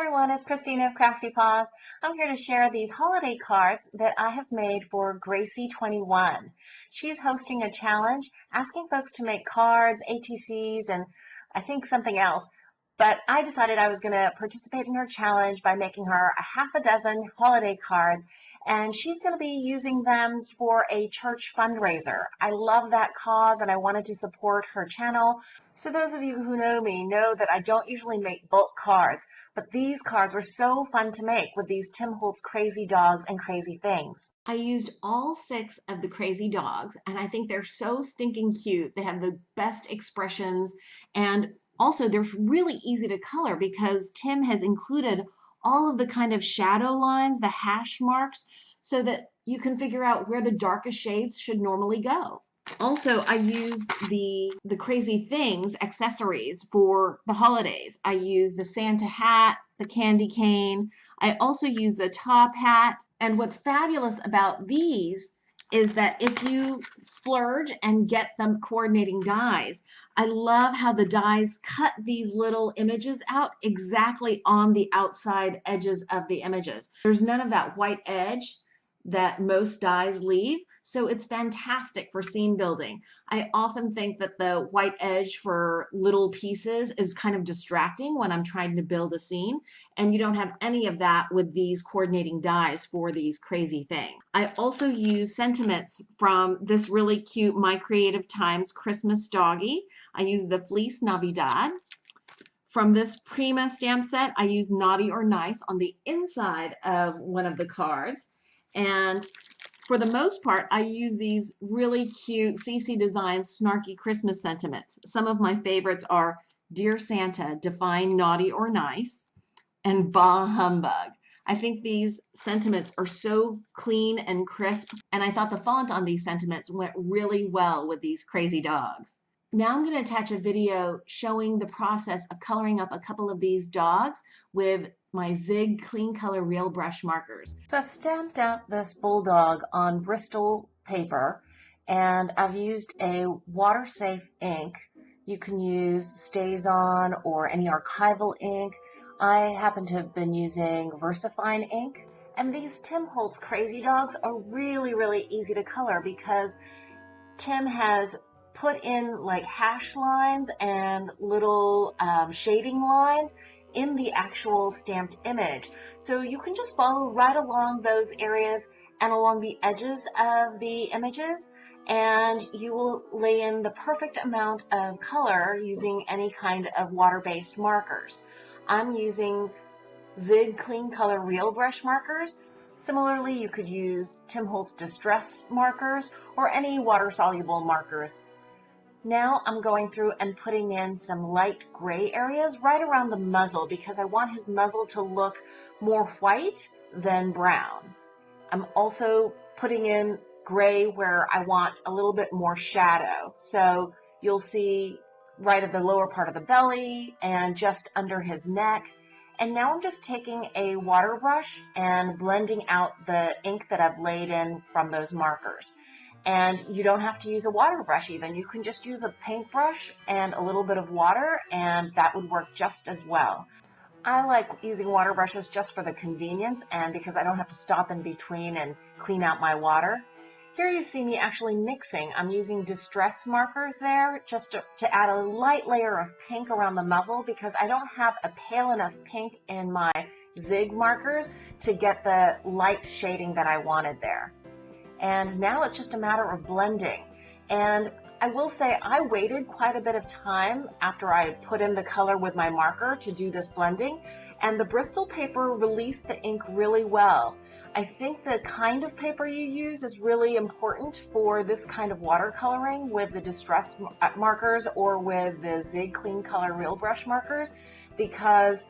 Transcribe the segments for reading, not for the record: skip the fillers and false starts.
everyone, it's Christina of CraftyPaws. I'm here to share these holiday cards that I have made for Gracie21. She's hosting a challenge asking folks to make cards, ATCs, and I think something else. But I decided I was going to participate in her challenge by making her a half a dozen holiday cards, and she's going to be using them for a church fundraiser. I love that cause, and I wanted to support her channel. So those of you who know me know that I don't usually make bulk cards, but these cards were so fun to make with these Tim Holtz crazy dogs and crazy things. I used all 6 of the crazy dogs, and I think they're so stinking cute. They have the best expressions, and also they're really easy to color because Tim has included all of the kind of shadow lines, the hash marks, so that you can figure out where the darkest shades should normally go. Also, I used the crazy things accessories for the holidays. I used the Santa hat, the candy cane. I also use the top hat. And what's fabulous about these is that if you splurge and get them coordinating dies, I love how the dies cut these little images out exactly on the outside edges of the images. There's none of that white edge that most dies leave. So it's fantastic for scene building. I often think that the white edge for little pieces is kind of distracting when I'm trying to build a scene, and you don't have any of that with these coordinating dies for these crazy things. I also use sentiments from this really cute My Creative Times Christmas doggy. I use the Fleece Navidad. From this Prima stamp set, I use Naughty or Nice on the inside of one of the cards. And for the most part, I use these really cute CC Designs snarky Christmas sentiments. Some of my favorites are Dear Santa, define naughty or nice, and Bah Humbug. I think these sentiments are so clean and crisp, and I thought the font on these sentiments went really well with these crazy dogs. Now I'm going to attach a video showing the process of coloring up a couple of these dogs with my Zig Clean Color Real Brush markers. So I've stamped out this bulldog on Bristol paper, and I've used a water-safe ink. You can use StazOn or any archival ink. I happen to have been using VersaFine ink, and these Tim Holtz crazy dogs are really easy to color because Tim has put in like hash lines and little shading lines in the actual stamped image. So you can just follow right along those areas and along the edges of the images, and you will lay in the perfect amount of color using any kind of water-based markers. I'm using Zig Clean Color Real Brush markers. Similarly, you could use Tim Holtz Distress markers or any water-soluble markers. Now I'm going through and putting in some light gray areas right around the muzzle because I want his muzzle to look more white than brown. I'm also putting in gray where I want a little bit more shadow. So you'll see right at the lower part of the belly and just under his neck. And now I'm just taking a water brush and blending out the ink that I've laid in from those markers. And you don't have to use a water brush even. You can just use a paintbrush and a little bit of water, and that would work just as well. I like using water brushes just for the convenience and because I don't have to stop in between and clean out my water. Here you see me actually mixing. I'm using distress markers there just to add a light layer of pink around the muzzle because I don't have a pale enough pink in my Zig markers to get the light shading that I wanted there. And now it's just a matter of blending. And I will say I waited quite a bit of time after I put in the color with my marker to do this blending, and the Bristol paper released the ink really well. I think the kind of paper you use is really important for this kind of watercoloring with the distress markers or with the Zig Clean Color Real Brush markers, because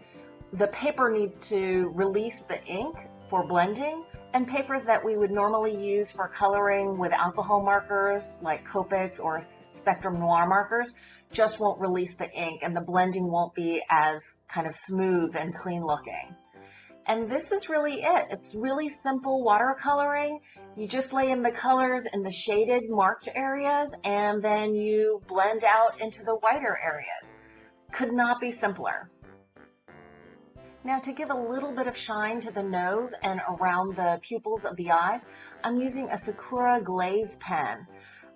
the paper needs to release the ink for blending, and papers that we would normally use for coloring with alcohol markers like Copics or Spectrum Noir markers just won't release the ink, and the blending won't be as kind of smooth and clean looking. And this is really it. It's really simple watercoloring. You just lay in the colors in the shaded marked areas, and then you blend out into the whiter areas. Could not be simpler. Now to give a little bit of shine to the nose and around the pupils of the eyes, I'm using a Sakura glaze pen.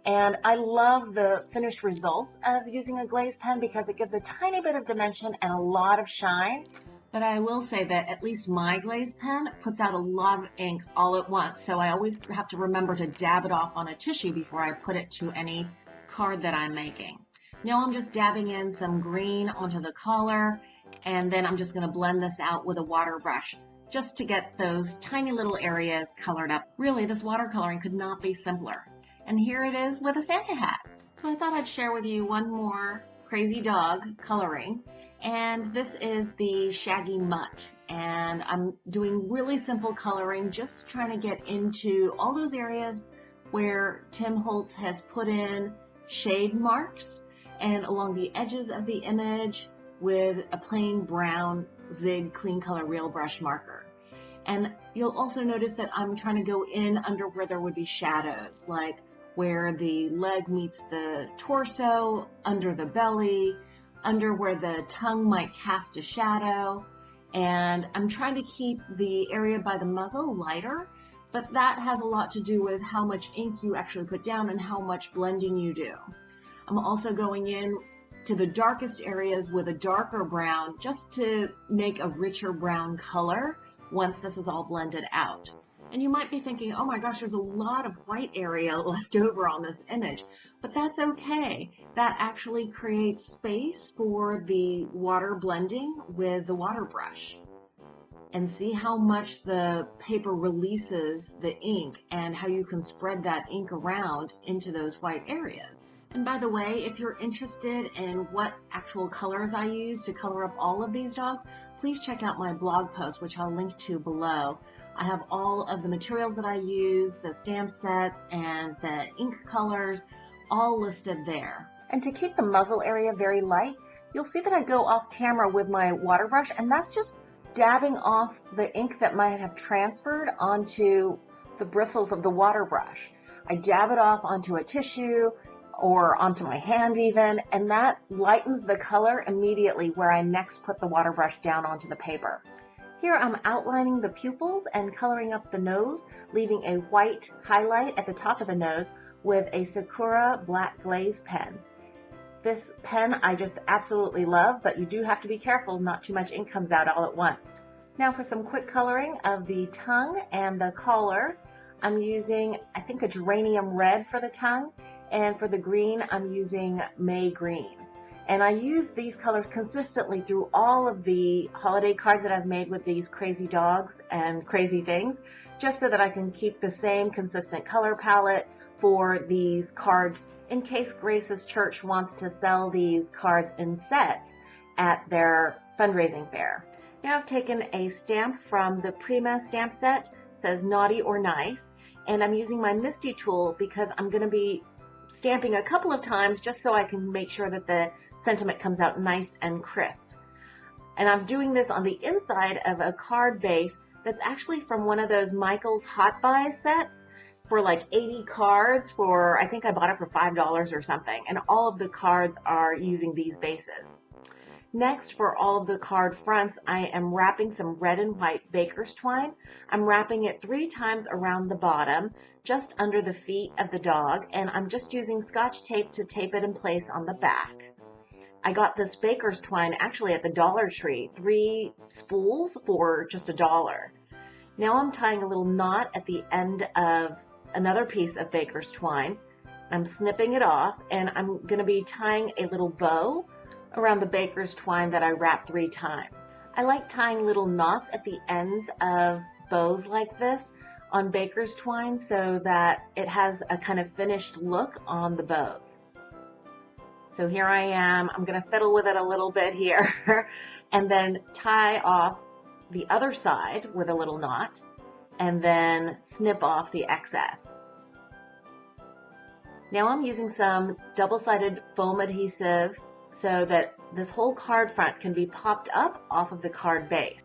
And I love the finished results of using a glaze pen because it gives a tiny bit of dimension and a lot of shine. But I will say that at least my glaze pen puts out a lot of ink all at once, so I always have to remember to dab it off on a tissue before I put it to any card that I'm making. Now I'm just dabbing in some green onto the collar, and then I'm just going to blend this out with a water brush just to get those tiny little areas colored up. Really, this watercoloring could not be simpler. And here it is with a Santa hat. So I thought I'd share with you one more crazy dog coloring. And this is the Shaggy Mutt. And I'm doing really simple coloring, just trying to get into all those areas where Tim Holtz has put in shade marks and along the edges of the image with a plain brown Zig Clean Color Real Brush marker. And you'll also notice that I'm trying to go in under where there would be shadows, like where the leg meets the torso, under the belly, under where the tongue might cast a shadow. And I'm trying to keep the area by the muzzle lighter, but that has a lot to do with how much ink you actually put down and how much blending you do. I'm also going in to the darkest areas with a darker brown just to make a richer brown color once this is all blended out. And you might be thinking, oh my gosh, there's a lot of white area left over on this image, but that's okay. That actually creates space for the water blending with the water brush. And see how much the paper releases the ink and how you can spread that ink around into those white areas. And by the way, if you're interested in what actual colors I use to color up all of these dogs, please check out my blog post, which I'll link to below. I have all of the materials that I use, the stamp sets, and the ink colors, all listed there. And to keep the muzzle area very light, you'll see that I go off camera with my water brush, and that's just dabbing off the ink that might have transferred onto the bristles of the water brush. I dab it off onto a tissue or onto my hand even, and that lightens the color immediately where I next put the water brush down onto the paper. Here I'm outlining the pupils and coloring up the nose, leaving a white highlight at the top of the nose with a Sakura black glaze pen. This pen I just absolutely love, but you do have to be careful not too much ink comes out all at once. Now for some quick coloring of the tongue and the collar, I'm using, I think, a geranium red for the tongue, and for the green, I'm using May green. And I use these colors consistently through all of the holiday cards that I've made with these crazy dogs and crazy things, just so that I can keep the same consistent color palette for these cards in case Grace's church wants to sell these cards in sets at their fundraising fair. Now I've taken a stamp from the Prima stamp set, says naughty or nice, and I'm using my Misty tool because I'm going to be stamping a couple of times just so I can make sure that the sentiment comes out nice and crisp. And I'm doing this on the inside of a card base that's actually from one of those Michael's Hot Buy sets for like 80 cards for, I think I bought it for $5 or something, and all of the cards are using these bases. Next, for all of the card fronts, I am wrapping some red and white baker's twine. I'm wrapping it 3 times around the bottom, just under the feet of the dog, and I'm just using Scotch tape to tape it in place on the back. I got this baker's twine actually at the Dollar Tree, 3 spools for just $1. Now I'm tying a little knot at the end of another piece of baker's twine. I'm snipping it off, and I'm going to be tying a little bow around the baker's twine that I wrap 3 times. I like tying little knots at the ends of bows like this on baker's twine so that it has a kind of finished look on the bows. So here I am. I'm going to fiddle with it a little bit here and then tie off the other side with a little knot and then snip off the excess. Now I'm using some double-sided foam adhesive so that this whole card front can be popped up off of the card base.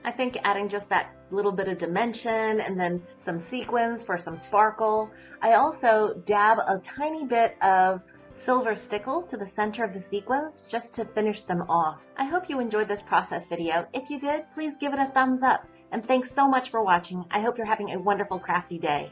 I think adding just that little bit of dimension and then some sequins for some sparkle. I also dab a tiny bit of silver stickles to the center of the sequins just to finish them off. I hope you enjoyed this process video. If you did, please give it a thumbs up. And thanks so much for watching. I hope you're having a wonderful crafty day.